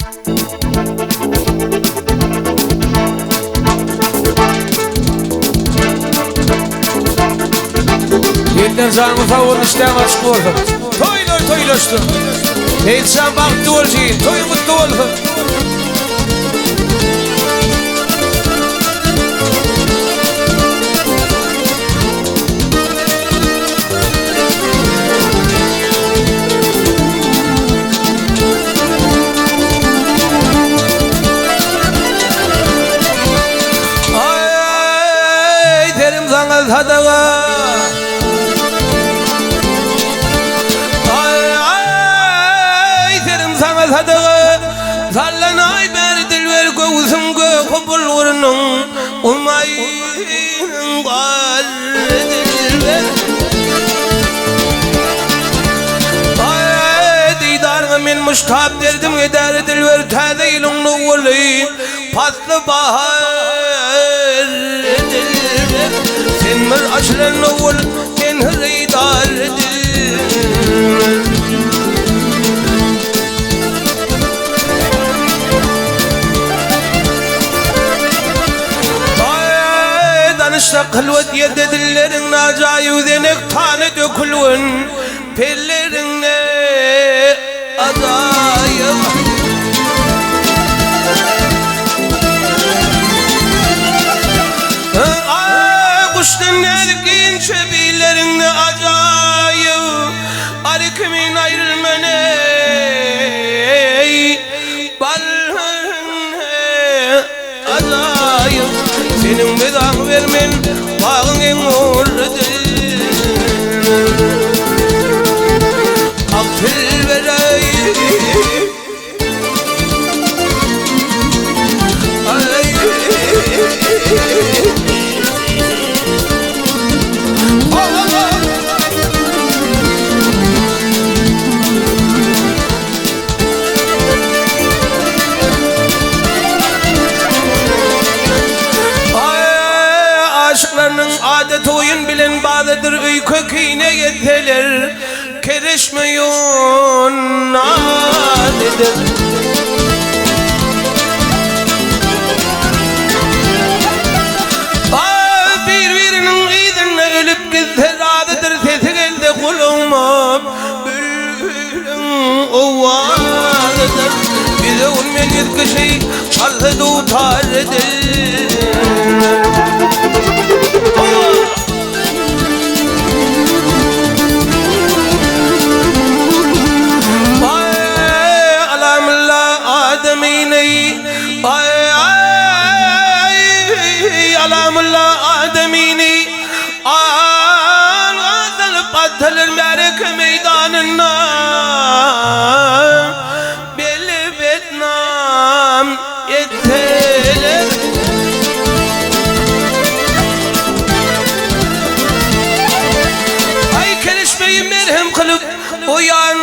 Yetten zanımıza onun işten açık oldu. Toylaştı. Eğitsen baktı ol şeyin, toy mutlu oldu. Ay derim sana sadağa. Sadağı sallanay ber dilver göğsümge kubul vurunun umayın var dilver ay didarına min muştab derdim eder dilver taze ilunlu vurlayın paslı bahar dilver sen mir açlanı vur sen hırıydar dilver danışta kılvat yedi dillerin acayip denek tane dökülün pellerine acayip kuştan erkin çebilerine acayip arikimin ayrılmene balhane acayip senin bedan vermen bağın en uğurludur akıl vereyim aşıklarının adet oyun bilen bağlıdır uyku kine yeteler kerişmeyon adedir birbirinin izinle ölüp gitser adedir sesi geldi kulağıma bülbülün ovalıdır bize olmayan yetkişi çaldı tutardır ademini ağzını patılır merek meydanına belli Vietnam yeteler ay kelişmeyi merhem kılıp uyan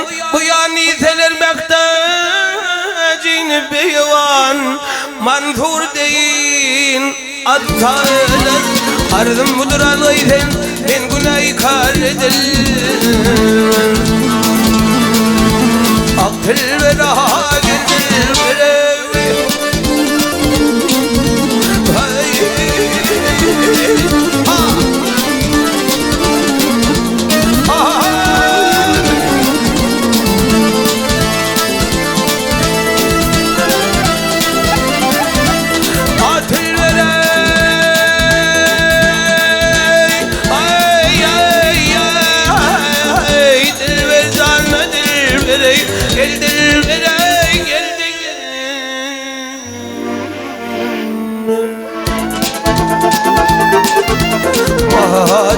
izeler mektacini beyvan manzur deyin attalar arzım budur anayden ben günahı kardelim akıl ve raha gelir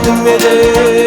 Adım verey